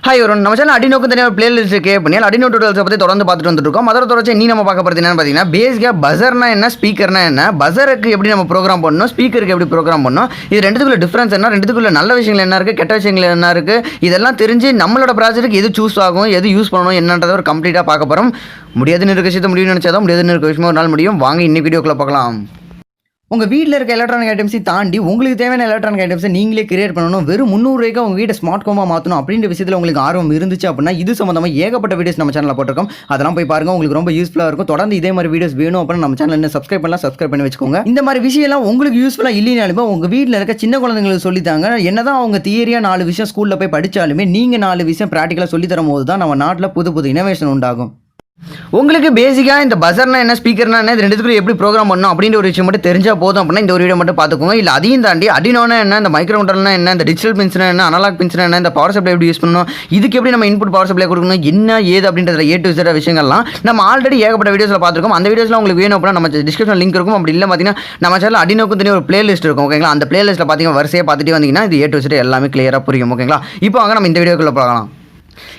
Hi everyone, நம்ம channel Arduino தனியா ஒரு பிளேலிஸ்ட் இருக்கு. பண்ணி Arduino tutorials பத்தி தொடர்ந்து பார்த்துட்டு வந்துட்டு இருக்கோம். அதோட தொடர்ச்சி நீ நம்ம பார்க்க போறது என்னன்னு பாத்தீங்கன்னா பேசிக்கா பஸர்னா என்ன, ஸ்பீக்கர்னா என்ன, பஸருக்கு எப்படி நம்ம ப்ரோகிராம் பண்ணனும், ஸ்பீக்கருக்கு எப்படி ப்ரோகிராம் பண்ணனும், இது ரெண்டுத்துக்குள்ள டிஃபரன்ஸ் என்ன, ரெண்டுத்துக்குள்ள நல்ல விஷயங்கள் என்ன இருக்கு, கெட்ட விஷயங்கள் என்ன இருக்கு, இதெல்லாம் தெரிஞ்சு நம்மளோட ப்ராஜெக்ட்டுக்கு எது சூஸ் ஆகும், எது யூஸ் பண்ணணும் என்னன்றத ஒரு கம்ப்ளீட்டா பார்க்க போறோம். முடியாதுன்னு இருக்க விஷயத்தை முடியும்னு நினைச்சாதான் முடியாதுன்னு இருக்க விஷயமா ஒரு நாள் முடியும். வாங்க இன்னைக்கு வீடியோக்குள்ள பார்க்கலாம். உங்கள் வீட்டில் இருக்க எலக்ட்ரானிக் ஐட்டம்ஸை தாண்டி உங்களுக்கு தேவையான எலக்ட்ரானிக் ஐட்டம்ஸை நீங்களே கிரியேட் பண்ணணும், வெறும் 300 ரூபாய்க்கு உங்கள் வீட்டை ஸ்மார்ட் ஹோமாக மாற்றணும் அப்படின்ற விஷயத்தில் உங்களுக்கு ஆர்வம் இருந்துச்சு அப்படின்னா இது சம்மந்தமாக ஏகப்பட்ட வீடியோஸ் நம்ம சேனலில் போட்டிருக்கோம். அதெல்லாம் போய் பாருங்கள், உங்களுக்கு ரொம்ப யூஸ்ஃபுல்லாக இருக்கும். தொடர்ந்து இதே மாதிரி வீடியோஸ் வேணும் அப்படின்னா நம்ம சேனல் என்ன சப்ஸ்கிரைப் பண்ணி வச்சுக்கோங்க. இந்த மாதிரி விஷயம்லாம் உங்களுக்கு யூஸ்ஃபுல்லாக இல்லைனாலுமே உங்கள் வீட்டில் இருக்க சின்ன குழந்தைங்களுக்கு சொல்லித்தாங்க. என்னதான் அவங்க தியரியாக 4 விஷயம் ஸ்கூலில் போய் படித்தாலுமே நீங்கள் 4 விஷயம் ப்ராக்டிக்கலாக சொல்லி தரும் போது தான் நம்ம நாட்டில் புது இனோவேஷன் உண்டாகும். உங்களுக்கு பேசிக்காக இந்த பஸர்னா என்ன, ஸ்பீக்கர்னா என்ன, இது ரெண்டுத்துக்குள்ள எப்படி ப்ரோக்ராம் பண்ணணும் அப்படின்ற ஒரு விஷயம் மட்டும் தெரிஞ்சால் போதும் அப்படின்னா இந்த ஒரு வீடியோ மட்டும் பார்த்துக்கோங்க. இல்லை அதையும் தாண்டி Arduinoனா என்ன, இந்த மைக்ரோகண்ட்ரோலர்னா என்ன, இந்த டிஜிட்டல் பின்ஸ்னா என்ன, அனலாக் பின்ஸ்னா என்ன, இந்த பவர் சப்ளை எப்படி யூஸ் பண்ணணும், இதுக்கு எப்படி நம்ம இன்புட் பவர் சப்ளை கொடுக்கணும், என்ன ஏது அப்படின்றத A to Z விஷயங்கள்லாம் நம்ம ஆல்ரெடி ஏகப்பட்ட வீடியோஸில் பார்த்துருக்கோம். அந்த வீடியோஸில் உங்களுக்கு வேணும் அப்படின்னா நம்ம டிஸ்கிரிப்ஷன் லிங்க் இருக்கும். அப்படி இல்லை பார்த்தீங்கன்னா நம்ம சேனல் Arduinoக்கு தனியாக ஒரு பிளேலிஸ்ட் இருக்கும். ஓகேங்களா, அந்த பிளேலிஸ்ட்டில் பார்த்தீங்கன்னா வரிசையாக பார்த்துட்டு வந்தீங்கன்னா இது A to Z எல்லாமே கிளியராக புரியும். ஓகேங்களா, இப்போ வாங்க நம்ம இந்த வீடியோக்குள்ளே பார்க்கலாம்.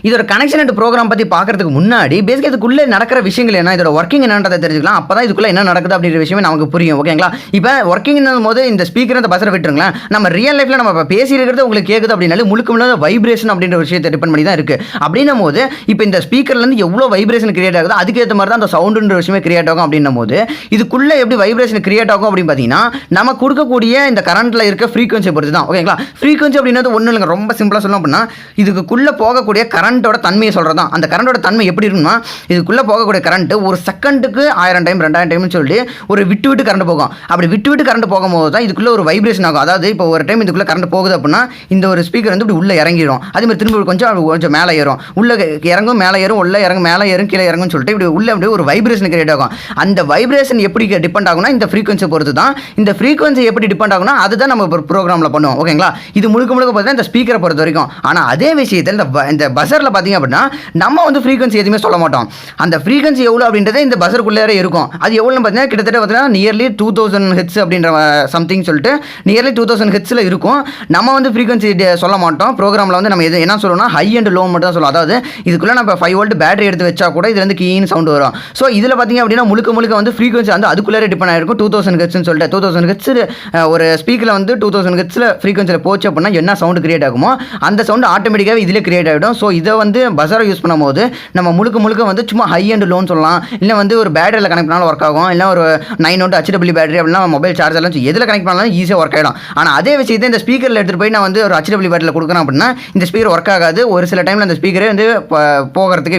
இதோட கனெக்ஷன் அண்ட் ப்ரோக்ராம் பற்றி பார்க்கறதுக்கு முன்னாடி பேசிக்காக இதுக்குள்ளே நடக்கிற விஷயங்கள் என்ன, இதோட ஒர்க்கிங் என்னன்றதை தெரிஞ்சுக்கலாம். அப்போ தான் இதுக்குள்ளே என்ன நடக்குது அப்படின்ற விஷயமே நமக்கு புரியும். ஓகேங்களா, இப்போ ஒர்க்கிங் போது இந்த ஸ்பீக்கர் இந்த பஸரை விட்டுருங்களேன், நம்ம ரியல் லைஃப்பில் நம்ம இப்போ பேசியிருக்கிறது உங்களுக்கு கேட்குது அப்படின்னாலே முழுக்க வைப்ரேஷன் அப்படின்ற விஷயத்தை டிபெண்ட் பண்ணி தான் இருக்குது. அப்படின்னும் போது இப்போ இந்த ஸ்பீக்கர்லேருந்து எவ்வளோ வைப்ரேஷன் கிரியேட் ஆகுது அதுக்கேற்ற மாதிரி தான் அந்த சவுண்டுன்ற விஷயமே கிரியேட் ஆகும். அப்படின்னும் போது இதுக்குள்ளே எப்படி வைப்ரேஷன் கிரியேட் ஆகும் அப்படின்னு பார்த்தீங்கன்னா நம்ம கொடுக்கக்கூடிய இந்த கரண்ட்டில் இருக்க ஃப்ரீக்வன்சி பொறுத்து தான். ஓகேங்களா, ஃப்ரீக்வன்சி அப்படின்றது ஒன்றும் இல்லைங்க, ரொம்ப சிம்பிளாக சொல்லணும் அப்படின்னா இதுக்குள்ளே போகக்கூடிய கரண்ட்டோட தன்மையை சொல்கிறது தான். அந்த கரண்டோட தன்மை எப்படி இருக்குன்னா இதுக்குள்ளே போகக்கூடிய கரண்ட் ஒரு செகண்டுக்கு 1000 டைம் 2000 டைம்னு சொல்லி ஒரு விட்டு கரண்ட் போகும். அப்படி விட்டு கரண்ட் போகும்போது தான் இதுக்குள்ளே ஒரு வைப்ரேஷன் ஆகும். அதாவது இப்போ ஒரு டைம் இதுக்குள்ளே கரண்ட் போகுது அப்படின்னா இந்த ஒரு ஸ்பீக்கர் வந்து இப்படி உள்ளே இறங்கிடும். அதே மாதிரி திரும்ப கொஞ்சம் மேலே ஏறும், உள்ளே இறங்கும், மேலே ஏறும், உள்ளே இறங்கும், மேலே ஏறும், கீழே இறங்கும்னு சொல்லிட்டு இப்படி உள்ளே அப்படியே ஒரு வைப்ரேஷன் கிரியேட் ஆகும். அந்த வைப்ரேஷன் எப்படி டிபெண்ட் ஆகும்னா இந்த ஃப்ரீக்வன்சி பொறுத்து தான். இந்த ஃப்ரீக்வன்சி எப்படி டிபெண்ட் ஆகும்னா அதுதான் நம்ம ஒரு ப்ரோக்ராமில் பண்ணுவோம். ஓகேங்களா, இது முழுக்க பார்த்தீங்கன்னா இந்த ஸ்பீக்கரை பொறுத்த வரைக்கும். ஆனால் அதே விஷயத்தில் இந்த பஸரில் பார்த்தீங்க அப்படின்னா நம்ம வந்து ஃப்ரீக்வன்சி எதுவுமே சொல்ல மாட்டோம். அந்த ஃப்ரீக்வன்சி எவ்வளோ அப்படின்றத இந்த பஸருக்குள்ளே இருக்கும். அது எவ்வளோன்னு பார்த்தீங்கன்னா கிட்டத்தட்ட பார்த்தீங்கன்னா நியர்லி 2000 ஹெர்ட்ஸ் அப்படின்ற சம்திங் சொல்லிட்டு நியர்லி 2000 ஹெர்ட்ஸில் இருக்கும். நம்ம வந்து ஃப்ரீக்வன்சி சொல்ல மாட்டோம். ப்ரோக்ராமில் வந்து நம்ம என்ன சொல்லணும்னா ஹை அண்ட் லோ மட்டும் தான் சொல்லுவோம். அதாவது இதுக்குள்ளே நம்ம 5 வோல்ட் பேட்டரி எடுத்து வச்சா கூட இது வந்து கீன்னு சவுண்ட் வரும். ஸோ இதில் பார்த்தீங்க அப்படின்னா முழுக்க வந்து ஃப்ரீக்வன்சி வந்து அதுக்குள்ளே டிபெண்ட் ஆகிருக்கும். 2000 ஹெர்ட்ஸ்னு சொல்லிட்டு 2000 ஹெர்ட்ஸ் ஒரு ஸ்பீக்கரில் வந்து 2000 ஹெர்ட்ஸில் ஃப்ரீக்வன்சியில் போச்சு அப்படின்னா என்ன சவுண்ட் கிரியேட் ஆகுமோ அந்த சவுண்ட் ஆட்டோமேட்டிக்காகவே இதிலே கிரியேட் ஆகிடும். ஸோ இதை வந்து பஸரை யூஸ் பண்ணும்போது நம்ம முழுக்க வந்து சும்மா ஹை அண்ட் லோன்னு சொல்லலாம். இல்லை வந்து ஒரு பேட்டரியில் கனெக்ட் பண்ணாலும் ஒர்க் ஆகும். இல்லை ஒரு 9 வோல்ட் HW பேட்டரி அப்படின்னா மொபைல் சார்ஜர்லாம் எதில் கனெக்ட் பண்ணாலும் ஈஸியாக ஒர்க் ஆகிடும். ஆனால் அதே விஷயத்தை இந்த ஸ்பீக்கரில் எடுத்துகிட்டு போய் நான் வந்து ஒரு HW பேட்டரியில் கொடுக்குறேன் அப்படின்னா இந்த ஸ்பீக்கர் ஒர்க் ஆகாது. ஒரு சில டைமில் அந்த ஸ்பீக்கரே வந்து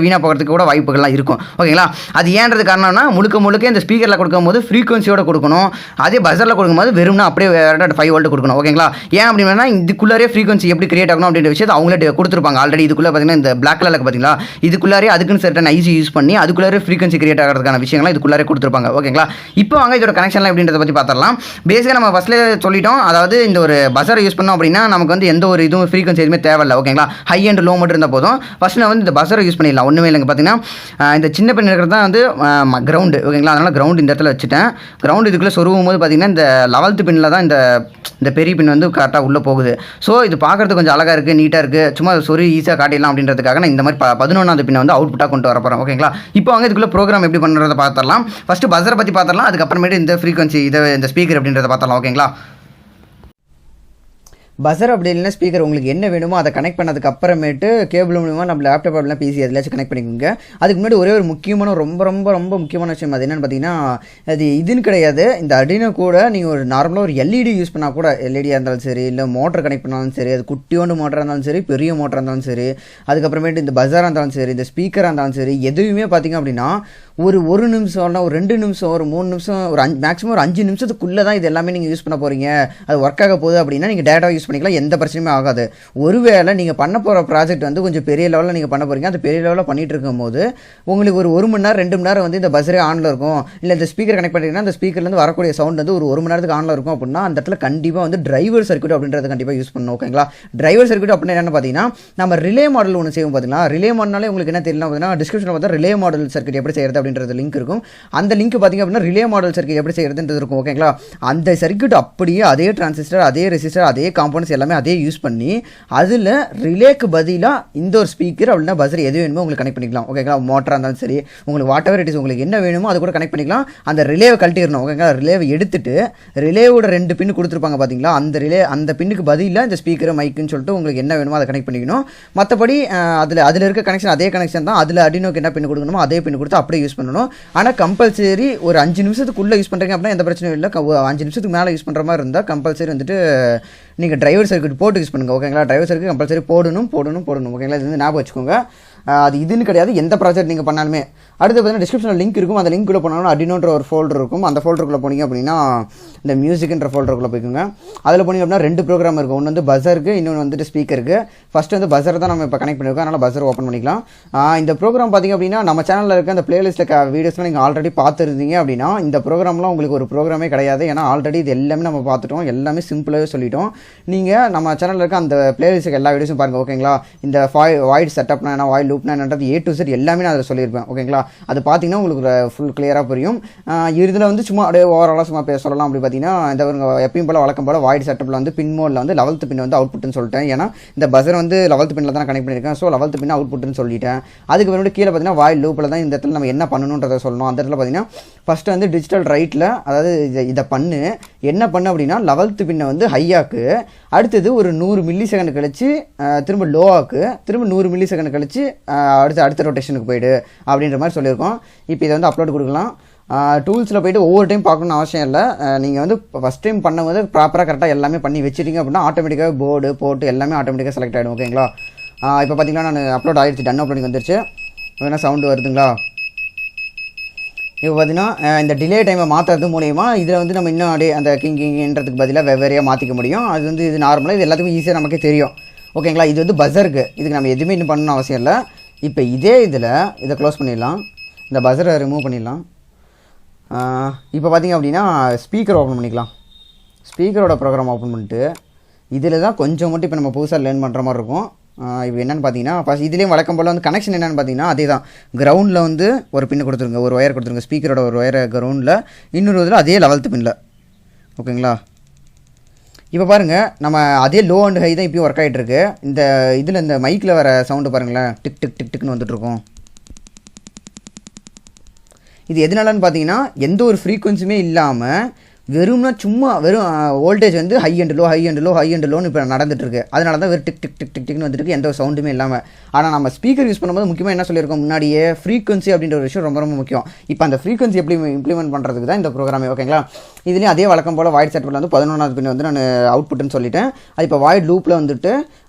வீணாக போகிறதுக்கு கூட வாய்ப்புகள்லாம் இருக்கும். ஓகேங்களா, அது ஏன்றது காரணம்னா முழுக்க இந்த ஸ்பீக்கரில் கொடுக்கும்போது ஃப்ரீக்வன்சியோட கொடுக்கணும். அதே பஸரில் கொடுக்கும்போது வெறும்னா அப்படியே 5 வோல்ட் கொடுக்கணும். ஓகேங்களா, ஏன் அப்படின்னா இதுக்குள்ளாரே ஃப்ரீக்வன்சி எப்படி கிரியேட் ஆகணும் அப்படின்ற விஷயத்தை அவங்களே கொடுத்துருப்பாங்க ஆல்ரெடி. இதுக்குள்ளே பார்த்தீங்கன்னா இந்த பிளாக் கலருக்கு பார்த்தீங்களா இதுக்குள்ளாரே அதுக்குன்னு சர்டன் ஐசி யூஸ் பண்ணி அதுக்குள்ளாரே ஃப்ரீக்வன்சி கிரியேட் ஆகிறதுக்கான விஷயங்கள்லாம் இதுக்குள்ளாரே கொடுத்துருப்பாங்க. ஓகேங்களா, இப்போ வாங்க இதோட கனெக்ஷன்லாம் எப்படின்றத பற்றி பார்த்துடலாம். பேசிக்காக நம்ம ஃபஸ்ட்லேயே சொல்லிட்டோம். அதாவது இந்த ஒரு பஸரை யூஸ் பண்ணோம் அப்படின்னா நமக்கு வந்து எந்த ஒரு இதுவும் ஃப்ரீக்வன்சி எதுவுமே தேவையில்லை. ஓகேங்களா, ஹை அண்ட் லோ மட்டும் இருந்தால் போதும். ஃபஸ்ட் நான் வந்து இந்த பஸரை யூஸ் பண்ணிடலாம். ஒன்றுமே இல்லைங்க, பார்த்தீங்கன்னா இந்த சின்ன பெண் இருக்கிறது தான் வந்து கிரவுண்டு. ஓகேங்களா, அதனால் கிரவுண்ட் இந்த இடத்துல வச்சுட்டேன். கிரவுண்ட் இதுக்குள்ளே சொருகும் போது பார்த்தீங்கன்னா இந்த 11th பின்னில் தான் இந்த பெரிய பின் வந்து கரெக்டாக உள்ளே போகுது. ஸோ இது பார்க்குறதுக்கு கொஞ்சம் அழகாக இருக்குது, நீட்டாக இருக்குது. சும்மா சொறி ஈஸியாக காட்டிடலாம் அப்படின்றதுக்காக நான் இந்த மாதிரி 11வது பின்னை வந்து அவுட்புட்டாக கொண்டு வர போகிறேன். ஓகேங்களா, இப்போ வாங்க இதுக்குள்ளே ப்ரோக்ராம் எப்படி பண்ணுறதை பார்த்துடலாம். ஃபஸ்ட்டு பஸரை பற்றி பார்த்துடலாம், அதுக்கப்புறமேட்டு இந்த ஃப்ரீக்வன்சி இந்த ஸ்பீக்கர் அப்படின்றத பார்த்துடலாம். ஓகேங்களா, பஸர் அப்படி இல்லைன்னா ஸ்பீக்கர் உங்களுக்கு என்ன வேணுமோ அதை கனெக்ட் பண்ணதுக்கு அப்புறமேட்டு கேபிள் மூலமாக நம்ம லேப்டாப் அப்படிலாம் பிசி எதுலாச்சும் கனெக்ட் பண்ணிக்கோங்க. அதுக்கு முன்னாடி ஒரே ஒரு முக்கியமான ரொம்ப முக்கியமான விஷயம் அது என்னென்னு பார்த்தீங்கன்னா அது இதுன்னு கிடையாது. இந்த Arduino கூட நீங்கள் ஒரு நார்மலாக ஒரு எல்இடி யூஸ் பண்ணால் கூட எல்இடியாக இருந்தாலும் சரி, இல்லை மோட்டர் கனெக்ட் பண்ணாலும் சரி, அது குட்டியோண்டு மோட்டராக இருந்தாலும் சரி, பெரிய மோட்டராக இருந்தாலும் சரி, அதுக்கப்புறமேட்டு இந்த பஸராக இருந்தாலும் சரி, இந்த ஸ்பீக்கராக இருந்தாலும் சரி, எதுவுமே பார்த்தீங்க அப்படின்னா ஒரு நிமிஷம் இல்லை ஒரு 2 நிமிஷம் ஒரு 3 நிமிஷம் ஒரு மேக்ஸிமம் ஒரு 5 நிமிஷத்துக்குள்ளே தான் இது எல்லாமே நீங்கள் யூஸ் பண்ண போகிறீங்க. அது ஒர்க் ஆக போகுது அப்படின்னா நீங்கள் டேட்டாவை யூஸ் பண்ணிக்கலாம், எந்த பிரச்சனையுமே ஆகாது. ஒருவேளை நீங்கள் பண்ண போகிற ப்ராஜெக்ட் வந்து கொஞ்சம் பெரிய லெவலில் நீங்கள் பண்ண போகிறீங்க, அந்த பெரிய லெவலில் பண்ணிகிட்டு இருக்கும்போது உங்களுக்கு ஒரு 1 மணி நேரம் 2 மணி நேரம் வந்து இந்த பஸரே ஆனில் இருக்கும். இல்லை இந்த ஸ்பீக்கர் கனெக்ட் பண்ணிங்கன்னா அந்த ஸ்பீக்கர்லேருந்து வரக்கூடிய சவுண்ட் வந்து ஒரு 1 மணி நேரத்துக்கு ஆனில் இருக்கும் அப்படின்னா அந்த இடத்துல கண்டிப்பாக வந்து டிரைவர் சர்க்யூட் அப்படின்றத கண்டிப்பாக யூஸ் பண்ணணும். ஓகேங்களா, டிரைவர் சர்க்யூட் அப்படின்னா என்னென்னு பார்த்தீங்கன்னா நம்ம ரிலே மாடல் ஒன்று செய்வோம். பார்த்தீங்கன்னா ரிலே மாடல்னாலே உங்களுக்கு என்ன தெரியலாம் பார்த்தீங்கன்னா டிஸ்கிரிப்ஷனில் பார்த்தா ரிலே மாடல் சர்க்யூட் எப்படி செய்கிறது அப்படின்றது லிங்க் இருக்கும். அந்த லிங்க் பார்த்திங்க அப்படின்னா ரிலே மாடல் சர்க்யூட் எப்படி செய்கிறதுன்றது இருக்கும். ஓகேங்களா, அந்த சர்க்யூட் அப்படியே அதே டிரான்சிஸ்டர், அதே ரெசிஸ்டர், அதே காம்பனன்ட்ஸ் எல்லாமே அதே யூஸ் பண்ணி அதில் ரிலேக்கு பதிலாக இந்த ஒரு ஸ்பீக்கர் அப்படின்னா பஸ்ஸர் எது வேணுமோ உங்களுக்கு கனெக்ட் பண்ணிக்கலாம். ஓகேங்களா, மோட்டராக இருந்தாலும் சரி, உங்களுக்கு வாட் எவர் இட் இஸ், உங்களுக்கு என்ன வேணுமோ அது கூட கனெக்ட் பண்ணிக்கலாம். அந்த ரிலேவை கழட்டிடணும். ஓகேங்களா, ரிலேவை எடுத்துட்டு ரிலேவோட 2 பின்னு கொடுத்துருப்பாங்க பார்த்தீங்களா, அந்த பின்னுக்கு பதிலாக இந்த ஸ்பீக்கர் மைக்குன்னு சொல்லிட்டு உங்களுக்கு என்ன வேணுமோ அதை கனெக்ட் பண்ணிக்கணும். மற்றபடி அதில் இருக்க கனெக்ஷன் அதே கனெக்ஷன் தான். அதில் Arduinoக்கு என்ன பின் கொடுக்கணுமோ அதே பின் கொடுத்து அப்படியே யூஸ் பண்ணணும். ஆனால் கம்பல்சரி ஒரு 5 நிமிஷத்துக்குள்ளே யூஸ் பண்ணுறீங்க அப்படின்னா எந்த பிரச்சனையும் இல்லை. 5 நிமிஷத்துக்கு மேலே யூஸ் பண்ணுற மாதிரி இருந்தால் கம்பல்சரி வந்துட்டு நீங்கள் டிரைவர் சர்க்யூட் போட்டு யூஸ் பண்ணுங்கள். ஓகேங்களா, டிரைவர் சர்க்யூட் கம்பல்சரி போடணும். ஓகேங்களா, இது வந்து ஞாபகம் வச்சுக்கோங்க. அது இதுன்னு கிடையாது, எந்த ப்ராஜெக்ட் நீங்கள் பண்ணாலுமே. அடுத்து பார்த்தீங்கன்னா டிஸ்கிரிப்ஷனில் லிங்க் இருக்கும். அந்த லிங்க்குள்ளே போனாலும் Arduinoன்ற ஒரு ஃபோல்டர் இருக்கும். அந்த ஃபோல்டருக்குள்ளே போனீங்க அப்படின்னா இந்த மியூசிக்ன்ற ஃபோல்டருக்குள்ளே போய்க்குங்க. அதில் போனீங்க அப்படின்னா 2 ப்ரோக்ராம் இருக்கும். ஒன்று வந்து பஸ்ஸருக்கு, இன்னொன்று வந்துட்டு ஸ்பீக்கருக்கு. ஃபஸ்ட்டு வந்து பஸ்ஸர் தான் நம்ம இப்போ கனெக்ட் பண்ணியிருக்கோம், அதனால் பஸ்ஸர் ஓப்பன் பண்ணிக்கலாம். இந்த ப்ரோக்ராம் பார்த்திங்க அப்படின்னா நம்ம சேனலில் இருக்க அந்த பிளேலிஸ்ட்டில் வீடியோஸ்லாம் நீங்கள் ஆல்ரெடி பார்த்துருந்தீங்க அப்படின்னா இந்த ப்ரோக்ராம்லாம் உங்களுக்கு ஒரு ப்ரோக்ராமே கிடையாது. ஏன்னா ஆல்ரெடி இது எல்லாமே நம்ம பார்த்துட்டோம், எல்லாமே சிம்பிளாகவே சொல்லிட்டோம். நீங்கள் நம்ம சேனலில் இருக்க அந்த பிளேலிஸ்ட்டுக்கு எல்லா வீடியோஸும் பாருங்கள். ஓகேங்களா, இந்த வாய்ட் செட்டப்னா என்ன, வாய்ட் லூப்னா என்னன்றது A to Z எல்லாமே நான் அதில் சொல்லியிருப்பேன். ஓகேங்களா, அது பார்த்தீங்கன்னா உங்களுக்கு ஃபுல் கிளியராக புரியும். இதில் வந்து சும்மா அப்படியே ஓவராலாக சும்மா சொல்லலாம். அப்படி பார்த்தீங்கன்னா இந்த எப்பயும் போல் வழக்கம் போல் வாய்ட் செட்டப்பில் வந்து பின் மோடில் வந்து 11th பின் வந்து அவுட்புட்னு சொல்லிட்டேன். ஏன்னா இந்த பஸ்ஸர் வந்து 11th பின்னில் தான் கனெக்ட் பண்ணியிருக்கேன். ஸோ 11th பின் அவுட்புட்னு சொல்லிட்டேன். அதுக்கு வந்து கீழே பார்த்தீங்கன்னா வாய்ட் லூப்பில் தான் இந்த இடத்துல நம்ம என்ன பண்ணணுன்றதை சொல்லணும். அந்த இடத்துல பார்த்தீங்கன்னா ஃபஸ்ட்டு வந்து டிஜிட்டல் ரைட்டில், அதாவது இதை என்ன பண்ணு அப்படின்னா 11th பின்னை வந்து ஹையாக்கு, அடுத்தது ஒரு 100 மில்லி செகண்ட் கழிச்சு திரும்ப லோவாக்கு, திரும்ப 100 மில்லி செகண்ட் கழிச்சு அடுத்த ரொட்டேஷனுக்கு போய்டு அப்படின்ற மாதிரி சொல்லியிருக்கோம். இப்போ இதை வந்து அப்லோட் கொடுக்கலாம். டூல்ஸில் போய்ட்டு ஒவ்வொரு டைம் பார்க்கணும்னு அவசியம் இல்லை. நீங்கள் வந்து ஃபஸ்ட் டைம் பண்ணும்போது ப்ராப்பராக கரெக்டாக எல்லாமே பண்ணி வச்சுட்டிங்க அப்படின்னா ஆட்டோமேட்டிக்காக போர்டு போட்டு எல்லாமே ஆட்டோமேட்டிக்காக செலக்ட் ஆகிடும். ஓகேங்களா, இப்போ பார்த்தீங்கன்னா நான் அப்லோட் ஆகிடுச்சு, டன் அப்லோடிங் வந்துருச்சு. வேணா சவுண்டு வருதுங்களா? இப்போ பார்த்தீங்கன்னா இந்த டிலே டைமை மாற்றுறது மூலயமா இதில் வந்து நம்ம இன்னும் அப்படியே அந்த கிங்ன்றதுக்கு பதிலாக வெவ்வேறையாக மாற்றிக்க முடியும். அது வந்து இது நார்மலாக இது எல்லாத்துக்கும் ஈஸியாக நமக்கே தெரியும். ஓகேங்களா, இது வந்து பஸ்ஸருக்கு, இதுக்கு நம்ம எதுவுமே இன்னும் பண்ணணும்னு அவசியம் இல்லை. இப்போ இதே இதை க்ளோஸ் பண்ணிடலாம், இந்த பஸ்ஸரை ரிமூவ் பண்ணிடலாம். இப்போ பார்த்திங்க அப்படின்னா ஸ்பீக்கர் ஓப்பன் பண்ணிக்கலாம். ஸ்பீக்கரோட ப்ரோக்ராம் ஓப்பன் பண்ணிட்டு இதில் தான் கொஞ்சம் மட்டும் இப்போ நம்ம புதுசாக லேர்ன் பண்ணுற மாதிரி இருக்கும். இப்போ என்னென்னு பார்த்தீங்கன்னா ஃபஸ்ட் இதுலேயும் வழக்கம் போல் வந்து கனெக்ஷன் என்னென்னு பார்த்தீங்கன்னா அதே தான். கிரவுண்டில் வந்து ஒரு பின்னு கொடுத்துருங்க, ஒரு ஒயர் கொடுத்துருங்க, ஸ்பீக்கரோட ஒரு ஒயரை கிரவுண்டில், இன்னொரு இதில் அதே 11th பின்னில். ஓகேங்களா, இப்போ பாருங்கள் நம்ம அதே லோ அண்ட் ஹை தான் இப்போயும் ஒர்க் ஆகிட்டுருக்கு. இந்த இதில் இந்த மைக்கில் வர சவுண்டு பாருங்களேன், டிக் டிக் டிக் டிக்னு வந்துட்டுருக்கோம். இது எதனாலன்னு பார்த்தீங்கன்னா எந்த ஒரு ஃப்ரீக்வன்சியுமே இல்லாமல் வெறும்னா சும்மா வெறும் வோல்டேஜ் வந்து ஹை அண்ட் லோன்னு இப்போ நடந்துட்டுருக்கு. அதனால தான் வெறும் டிக் டிக் டிக் டிக் டிக்னு வந்துருக்கு, எந்த ஒரு சவுண்டுமே இல்லாமல். ஆனால் நம்ம ஸ்பீக்கர் யூஸ் பண்ணும்போது முக்கியமாக என்ன சொல்லியிருக்கோம் முன்னாடியே, ஃப்ரீக்வன்சி அப்படின்ற ஒரு விஷயம் ரொம்ப ரொம்ப முக்கியம். இப்போ அந்த ஃப்ரீக்வன்சி எப்படி இம்ப்ளிமெண்ட் பண்ணுறதுக்கு தான் இந்த ப்ரோக்ராமே. ஓகேங்களா, இதுலேயும் அதே வழக்கம் போல் வாய்ட் செட்டப்பில் வந்து 11வது பின் வந்து நான் அவுட்புட்னு சொல்லிட்டேன். அது இப்போ வாய்ட் லூப்பில் வந்துட்டு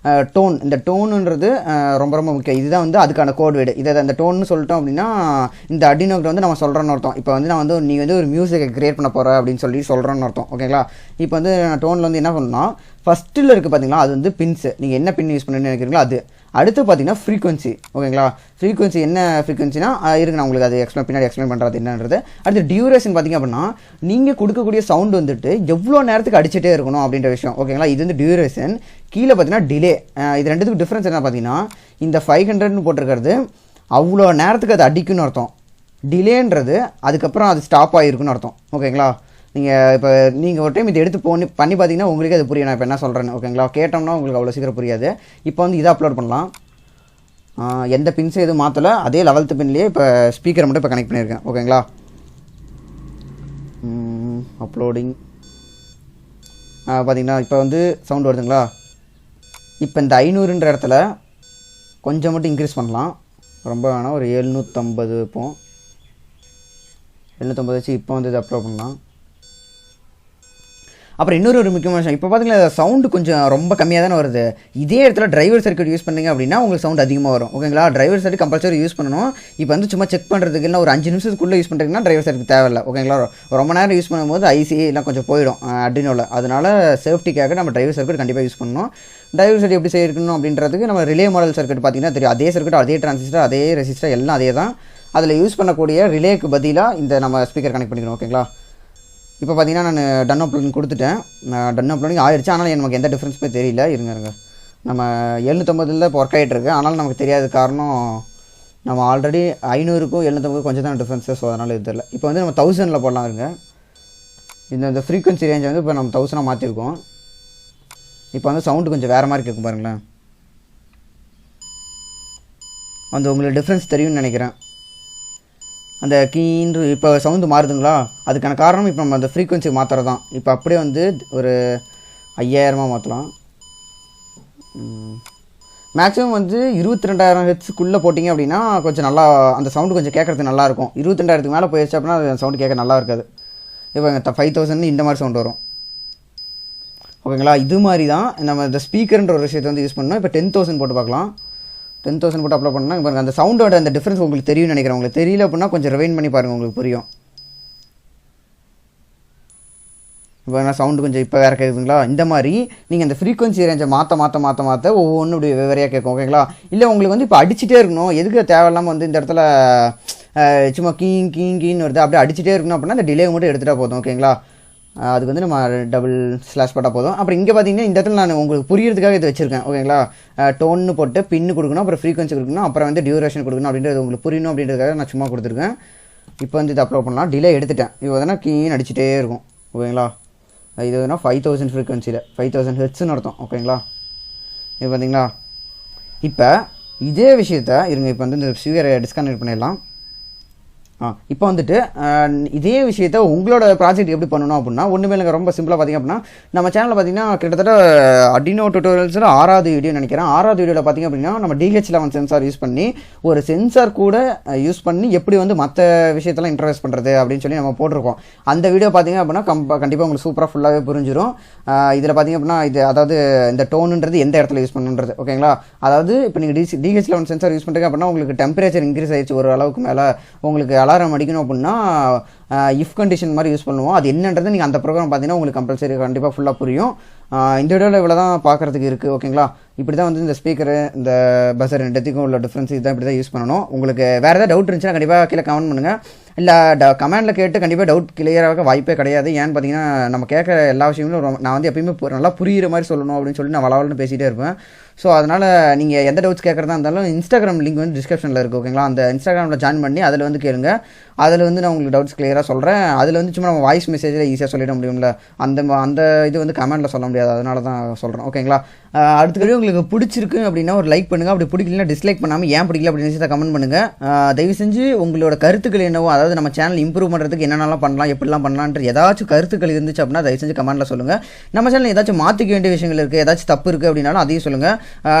டோன், இந்த டோனுன்றது ரொம்ப ரொம்ப முக்கியம். இதுதான் வந்து அதுக்கான கோட் வேர்டு. இதை அந்த டோன்னு சொல்லிட்டோம் அப்படின்னா இந்த Arduinoக்கு வந்து நம்ம சொல்கிறோன்னு அர்த்தம். இப்போ வந்து நான் வந்து நீ வந்து ஒரு மியூசிக்கை கிரியேட் பண்ண போகிற அப்படின்னு சொல்லி சொல்கிறோன்னு அர்த்தம். ஓகேங்களா, இப்போ வந்து நான் டோனில் வந்து என்ன பண்ணணும்னா ஃபஸ்ட்டில் இருக்குது பார்த்தீங்களா, அது வந்து பின்ஸு, நீங்கள் என்ன பின் யூஸ் பண்ணுன்னு நினைக்கிறீங்களோ அது. அடுத்து பார்த்தீங்கன்னா ஃப்ரீக்வன்சி. ஓகேங்களா, ஃப்ரீக்வன்சி என்ன ஃப்ரீக்வன்சினா இருக்கு, நான் உங்களுக்கு அது பின்னாடி எக்ஸ்பிளைன் பண்ணுறது என்னன்றது. அடுத்து டியூரேஷன் பார்த்திங்க அப்படின்னா நீங்கள் கொடுக்கக்கூடிய சவுண்டு வந்துட்டு எவ்வளோ நேரத்துக்கு அடிச்சுட்டே இருக்கணும் அப்படின்ற விஷயம். ஓகேங்களா, இது வந்து டியூரேஷன். கீழே பார்த்தீங்கன்னா டிலே. இது ரெண்டுத்துக்கு டிஃப்ரென்ஸ் என்ன பார்த்தீங்கன்னா இந்த 500ன்னு போட்டிருக்கிறது அவ்வளோ நேரத்துக்கு அது அடிக்குன்னு அர்த்தம். டிலேன்றது அதுக்கப்புறம் அது ஸ்டாப் ஆகிருக்குன்னு அர்த்தம். ஓகேங்களா, நீங்கள் ஒரு டைம் இதை எடுத்து பண்ணி பார்த்தீங்கன்னா உங்களுக்கு அது புரியும் நான் இப்போ என்ன சொல்கிறேன்னு. ஓகேங்களா, கேட்டோம்னா உங்களுக்கு அவ்வளோ சீக்கிரம் புரியாது. இப்போ வந்து இதை அப்லோட் பண்ணலாம். எந்த பின்ஸும் எதுவும் மாற்றலை, அதே 11th பின்லேயே இப்போ ஸ்பீக்கரை மட்டும் இப்போ கனெக்ட் பண்ணியிருக்கேன். ஓகேங்களா, அப்லோடிங் பார்த்தீங்கன்னா இப்போ வந்து சவுண்ட் வருதுங்களா. இப்போ இந்த 500ன்ற இடத்துல கொஞ்சம் மட்டும் இன்க்ரீஸ் பண்ணலாம், ரொம்ப வேணாம், ஒரு 750 இப்போ 750 வச்சு இப்போ வந்து இதை அப்லோட் பண்ணலாம். அப்புறம் இன்னொரு முக்கியமான விஷயம், இப்போ பார்த்தீங்கன்னா சவுண்டு கொஞ்சம் ரொம்ப கம்மியாக தானே வருது. இதே இடத்துல டிரைவர் சர்க்யூட் யூஸ் பண்ணிங்க அப்படின்னா உங்களுக்கு சவுண்ட் அதிகமாக வரும். ஓகேங்களா, டிரைவர் சர்க்யூட் கம்பல்சரி யூஸ் பண்ணணும். இப்போ வந்து சும்மா செக் பண்ணுறதுக்கு இல்லை ஒரு 5 நிமிஷத்துக்குள்ளே யூஸ் பண்ணுறீங்கன்னா டிரைவர் சர்க்யூட் தேவையில்லை. ஓகேங்களா, ரொம்ப நேரம் யூஸ் பண்ணும்போது ஐசி எல்லாம் கொஞ்சம் போயிடும் Arduinoவில். அதனால் சேஃப்டிக்காக நம்ம டிரைவர் சர்க்யூட் கண்டிப்பாக யூஸ் பண்ணணும். டிரைவர் சர்க்யூட் எப்படி செய்யணும் அப்படின்றதுக்கு நம்ம ரிலே மாடல் சர்க்யூட் பார்த்தீங்கன்னா தெரியும். அதே சர்க்யூட், அதே டிரான்சிஸ்டர், அதே ரெசிஸ்டர் எல்லாம் அதே தான். அதில் யூஸ் பண்ணக்கூடிய ரிலேக்கு பதிலாக இந்த நம்ம ஸ்பீக்கர் கனெக்ட் பண்ணிக்கணும். ஓகேங்களா, இப்போ பார்த்தீங்கன்னா நான் டன் அப்லோடிங் கொடுத்துட்டேன். டன் அப்லோடிங் ஆயிடுச்சு, ஆனால் நமக்கு எந்த டிஃப்ரென்ஸுமே தெரியல. இருங்க நம்ம 750 இப்போ ஒர்க் ஆகிட்டு இருக்கு, ஆனாலும் நமக்கு தெரியாத காரணம் நம்ம ஆல்ரெடி 500க்கும் 750 கொஞ்சம் தான் டிஃப்ரென்ஸு. ஸோ அதனால் இது தெரியல. இப்போ வந்து நம்ம 1000 போடலாம் இருங்க. இந்த ஃப்ரீக்வன்சி ரேஞ்சை வந்து இப்போ நம்ம 1000 மாற்றிருக்கோம். இப்போ வந்து சவுண்டு கொஞ்சம் வேறு மாதிரி கேட்கும் பாருங்களேன். அந்த உங்களுக்கு டிஃப்ரென்ஸ் தெரியும்னு நினைக்கிறேன். அந்த கீன்று இப்போ சவுண்டு மாறுதுங்களா, அதுக்கான காரணம் இப்போ நம்ம அந்த ஃப்ரீக்வன்சி மாற்றுறது தான். இப்போ அப்படியே வந்து ஒரு 5000 மாற்றலாம். மேக்ஸிமம் வந்து 22,000 ஹெர்ட்ஸுக்குள்ளே போட்டிங்க அப்படின்னா கொஞ்சம் நல்லா அந்த சவுண்டு கொஞ்சம் கேட்குறது நல்லாயிருக்கும். 22,000க்கு மேலே போயிடுச்சு அப்படின்னா அது சவுண்டு கேட்க நல்லா இருக்காது. இப்போ 5000 இந்த மாதிரி சவுண்டு வரும். ஓகேங்களா, இது மாதிரி தான் நம்ம இந்த ஸ்பீக்கர்ன்ற ஒரு விஷயத்தை வந்து யூஸ் பண்ணோம். இப்போ 10,000 போட்டு பார்க்கலாம். 10,000 போட்டு அப்ளை பண்ணால் இப்போ அந்த சவுண்டோட அந்த டிஃப்ரென்ஸ் உங்களுக்கு தெரியும்னு நினைக்கிறேன். உங்களுக்கு தெரியல அப்படின்னா கொஞ்சம் ரிவைண்ட் பண்ணி பாருங்கள், உங்களுக்கு புரியும். இப்போ என்ன சவுண்டு கொஞ்சம் இப்போ வேறு கேட்குதுங்களா. இந்த மாதிரி நீங்கள் அந்த ஃப்ரீக்வன்சி ரேஞ்சை மாற்ற ஒவ்வொன்றும் இப்படி வெவ்வேறையாக கேட்கும். ஓகேங்களா, இல்லை உங்களுக்கு வந்து இப்போ அடிச்சுட்டே இருக்கணும், எதுக்கு தேவையில்லாமல் வந்து இந்த இடத்துல சும்மா கீன்னு வருது, அப்படியே அடிச்சுட்டே இருக்கணும் அப்படின்னா அந்த டிலே மட்டும் எடுத்துகிட்டா போதும். ஓகேங்களா, அதுக்கு வந்து நம்ம டபுள் ஸ்லாஷ் போட்டால் போதும். அப்புறம் இங்கே பார்த்தீங்கன்னா இந்த இடத்துல நான் உங்களுக்கு புரியறதுக்காக இது வச்சுருக்கேன். ஓகேங்களா, டோன்னு போட்டு பின்னு கொடுக்கணும், அப்புறம் ஃப்ரீக்வன்சி கொடுக்கணும், அப்புறம் வந்து டியூரேஷன் கொடுக்கணும் அப்படின்றது உங்களுக்கு புரியணும் அப்படின்றதுக்காக நான் சும்மா கொடுத்துருக்கேன். இப்போ வந்து இது அப்லோட் பண்ணலாம். டிலே எடுத்துட்டேன். இப்போ வந்து கீன்னு அடிச்சுட்டே இருக்கும். ஓகேங்களா, இது வந்து 5000 ஃப்ரீக்வன்சியில் 5000 ஹெர்ட்ஸ்னு அர்த்தம். ஓகேங்களா, இது பார்த்தீங்களா. இப்போ இதே விஷயத்தை இருங்க, இப்போ வந்து இந்த ஸ்பீக்கரை டிஸ்கனெக்ட் பண்ணிடலாம். இப்போ வந்துட்டு இதே விஷயத்த உங்களோட ப்ராஜெக்ட் எப்படி பண்ணணும் அப்படின்னா ஒன்றுமே இல்லைங்க, ரொம்ப சிம்பிளாக பார்த்திங்க அப்படின்னா நம்ம சேனலில் பார்த்திங்கன்னா கிட்டத்தட்ட Arduino டியூட்டோரியல்ஸில் 6வது வீடியோ நினைக்கிறேன். 6வது வீடியோவில் பார்த்திங்க அப்படின்னா நம்ம DH11 சென்சார் யூஸ் பண்ணி ஒரு சென்சார் கூட யூஸ் பண்ணி எப்படி வந்து மற்ற விஷயத்தெல்லாம் இன்டர்ஃபேஸ் பண்ணுறது அப்படின்னு சொல்லி நம்ம போட்டிருக்கோம். அந்த வீடியோ பார்த்திங்க அப்படின்னா கண்டிப்பாக உங்களுக்கு சூப்பராக ஃபுல்லாகவே புரிஞ்சிடும். இதில் பார்த்திங்க அப்படின்னா இது அதாவது இந்த டோனுன்றது எந்த இடத்துல யூஸ் பண்ணுன்றது. ஓகேங்களா, அதாவது இப்போ நீங்கள் DH11 சென்சார் யூஸ் பண்ணுறீங்க அப்படின்னா உங்களுக்கு டெம்பரேச்சர் இன்க்ரீஸ் ஆயிடுச்சு ஒரு அளவுக்கு மேலே, உங்களுக்கு அலாரம் அடிக்கணும் அப்படின்னா இஃப் கண்டிஷன் மாதிரி யூஸ் பண்ணுவோம். அது என்னன்றது நீங்கள் அந்த ப்ரோக்ராம் பார்த்தீங்கன்னா உங்களுக்கு கம்பல்சரி கண்டிப்பாக ஃபுல்லாக புரியும். இந்த வீடியோவில் இவ்வளோ தான் பார்க்குறதுக்கு இருக்குது. ஓகேங்களா, இப்படி தான் வந்து இந்த ஸ்பீக்கரு இந்த பஸர் ரெண்டுத்துக்கும் உள்ள டிஃப்ரென்ஸ் இதுதான், இப்படி தான் யூஸ் பண்ணணும். உங்களுக்கு வேறு ஏதாவது டவுட் இருந்துச்சுன்னா கண்டிப்பாக கீழே கமெண்ட் பண்ணுங்கள். இல்லை கமெண்டில் கேட்டு கண்டிப்பாக டவுட் கிளியராக வாய்ப்பே கிடையாது. ஏன்னு பார்த்தீங்கன்னா நம்ம கேட்குற எல்லா விஷயங்களும் நான் வந்து எப்பயுமே நல்லா புரிகிற மாதிரி சொல்லணும் அப்படின்னு சொல்லி நான் வளவலன்னு பேசிகிட்டே இருப்பேன். ஸோ அதனால் நீங்கள் எந்த டவுட்ஸ் கேட்குறதா இருந்தாலும் இன்ஸ்டாகிராம் லிங்க் வந்து டிஸ்கிரிப்ஷனில் இருக்குது. ஓகேங்களா, அந்த இன்ஸ்டாகிராமில் ஜாயின் பண்ணி அதில் வந்து கேளுங்க. அதில் வந்து நான் உங்களுக்கு டவுட்ஸ் கிளியராக சொல்கிறேன். அதில் வந்து சும்மா நம்ம வாய்ஸ் மெசேஜில் ஈஸியாக சொல்லிட முடியும்ல, அந்த இது வந்து கமெண்ட்டில் சொல்ல முடியாது, அதனால தான் சொல்கிறேன். ஓகேங்களா, அடுத்த வீடியோ உங்களுக்கு பிடிச்சிருக்கு அப்படின்னா ஒரு லைக் பண்ணுங்கள், அப்படி பிடிக்கலன்னா டிஸ்லைக் பண்ணாமல் ஏன் பிடிக்கல அப்படின்னு விஷயத்தை கமெண்ட் பண்ணுங்கள். தயவு செஞ்சு உங்களோட கருத்துக்கள் என்னவோ, அதாவது நம்ம சேனல் இம்ப்ரூவ் பண்ணுறதுக்கு என்னென்னலாம் பண்ணலாம், எப்படிலாம் பண்ணலான்ற ஏதாச்சும் கருத்துக்கள் இருந்துச்சு அப்படின்னா தயவு செஞ்சு கமெண்ட்டில் சொல்லுங்கள். நம்ம சேனல் ஏதாச்சும் மாற்றிக்க வேண்டிய விஷயங்கள் இருக்குது, ஏதாச்சும் தப்பு இருக்குது அப்படின்னாலும் அதையும் சொல்லுங்கள்.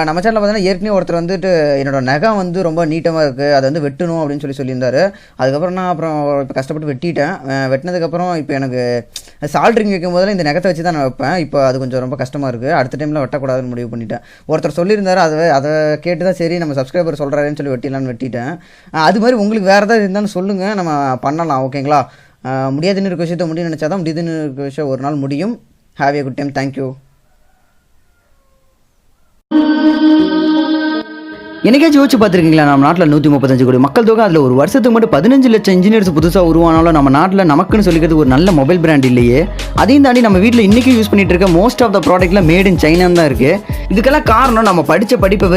நம்ம சேனலில் பார்த்தீங்கன்னா ஏற்கனவே ஒருத்தர் வந்துட்டு என்னோட நகம் வந்து ரொம்ப நீட்டமாக இருக்குது, அதை வந்து வெட்டணும் அப்படின்னு சொல்லியிருந்தார். அதுக்கப்புறம் நான் இப்போ கஷ்டப்பட்டு வெட்டிட்டேன். வெட்டினதுக்கப்புறம் இப்போ எனக்கு சால்ட்ரிங் வைக்கும் போதில் இந்த நகத்தை வச்சு தான் நான் வைப்பேன். இப்போ அது கொஞ்சம் ரொம்ப கஷ்டமாக இருக்குது. அடுத்த டைமில் வெட்டக்கூடாதுன்னு முடிவு பண்ணிட்டேன். ஒருத்தர் சொல்லியிருந்தார், அதை கேட்டு தான் சரி நம்ம சப்ஸ்கிரைபர் சொல்கிறாருன்னு சொல்லி வெட்டிட்டேன். அது மாதிரி உங்களுக்கு வேறு ஏதாவது இருந்தாலும் சொல்லுங்கள், நம்ம பண்ணலாம். ஓகேங்களா, முடியாதுன்னு இருக்க விஷயத்த முடியும்னு நினச்சா தான் முடியுதுன்னு இருக்க விஷயம் ஒரு நாள் முடியும். Have a good time. Thank you. என்னைக்காச்சும் யோசிச்சு பார்த்துருக்கீங்களா, நம்ம நாட்டில் 135 கோடி மக்கள் தொகை, அதில் ஒரு வருஷத்துக்கு மட்டும் 15 லட்சம் இன்ஜினியர்ஸ் புதுசாக உருவானாலும் நம்ம நாட்டில் நமக்குன்னு சொல்லிக்கிறது ஒரு நல்ல மொபைல் பிராண்ட் இல்லையே. அதையும் தாண்டி நம்ம வீட்டில் இன்றைக்கி யூஸ் பண்ணிட்டு இருக்க மோஸ்ட் ஆஃப் த ப்ராடக்ட்டில் மேட் இன் சைனா தான் இருக்குது. இதுக்கெல்லாம் காரணம் நம்ம படித்த படிப்பை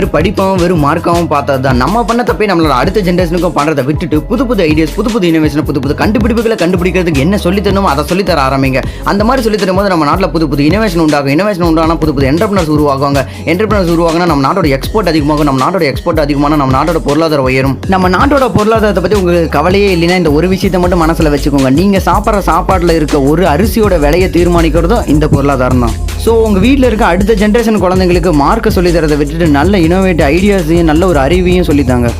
வெறும் மார்க்காகவும் பார்த்தது தான். நம்ம பண்ண தப்பே நம்மளோட அடுத்த ஜென்ரேஷனுக்கும் பண்ணுறதை விட்டுட்டு புது ஐடியாஸ், புது இனோவேஷன், புது கண்டுபிடிப்புகளை கண்டுபிடிக்கிறதுக்கு என்ன சொல்லித்தரணுமோ அதை சொல்லித்தர ஆரம்பிங்க. அந்த மாதிரி சொல்லித்தரும் போது நம்ம நாட்டில் புது இனோவேஷன் உண்டாகும். இனோவேஷன் உண்டானா புது என்டர்பிரினர்ஸ் உருவாகுவாங்க. என்டர்பிரினர்ஸ் உருவாகுனா நம்ம நாட்டோட எக்ஸ்போர்ட் அதிகமாகும். நம்ம நாட்டோட எக்ஸ்போர்ட் அதிகமான நம்ம நாட்டோட பொருளாதாரம் உயரும். நம்ம நாட்டோட பொருளாதாரத்தை பற்றி உங்களுக்கு கவலையே இல்லைன்னா இந்த ஒரு விஷயத்தை மட்டும் மனசில் வச்சுக்கோங்க. நீங்கள் சாப்பிட்ற சாப்பாட்டில் இருக்க ஒரு அரிசியோட விலையை தீர்மானிக்கிறதும் இந்த பொருளாதாரம் தான். ஸோ உங்கள் வீட்டில் இருக்க அடுத்த ஜென்ரேஷன் குழந்தைங்களுக்கு மார்க்கை சொல்லி தரதை விட்டுட்டு நல்ல இனோவேட்டிவ் ஐடியாஸையும் நல்ல ஒரு அறிவையும் சொல்லித்தாங்க.